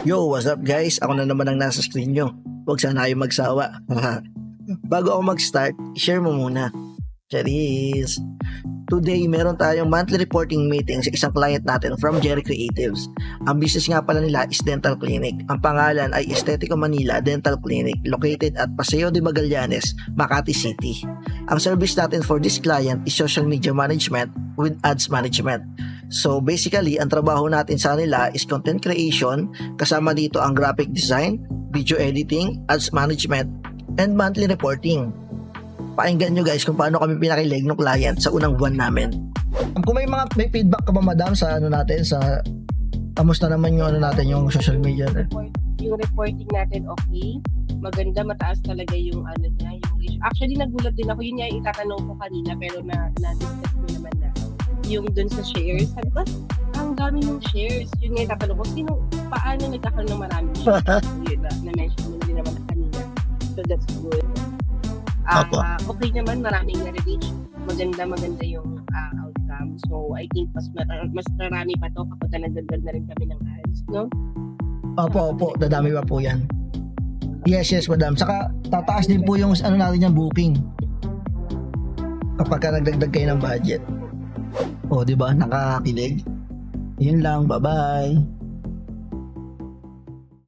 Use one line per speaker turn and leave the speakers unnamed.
Yo, what's up guys? Ako na naman ang nasa screen nyo. Huwag sana kayo magsawa. Bago ako mag-start, share mo muna. Charis! Today, meron tayong monthly reporting meeting sa isang client natin from Jerry Creatives. Ang business nga pala nila is Dental Clinic. Ang pangalan ay Estetico Manila Dental Clinic located at Paseo de Magallanes, Makati City. Ang service natin for this client is social media management with ads management. So basically, ang trabaho natin sa kanila is content creation, kasama dito ang graphic design, video editing, ads management, and monthly reporting. Pakinggan nyo guys kung paano kami pinakilig ng client sa unang buwan namin. Kung may feedback ka ba madam sa ano natin, sa kamusta naman yung ano natin, yung social media?
Yung reporting natin okay, maganda, mataas talaga yung ano niya, yung reach. Actually nagulat din ako, yun yung itatanong ko kanina pero na-discuss ko naman na yung dun sa shares. Sabi ba, ang dami ng shares. Yun nga itatanong ko, paano nagkakaroon ng maraming shares? Yun na-mention mo din naman kanina. So that's good. Okay naman, maraming na-reach. Maganda yung outcome. So I think mas marami pa to kapag nagdagdag na rin kami ng ads, no?
Opo, dadami pa po yan. Yes, madam. Saka tataas din po yung ano natin yung booking kapag ka nagdagdag kayo ng budget. O, di ba? Nakakilig. Yun lang. Bye-bye.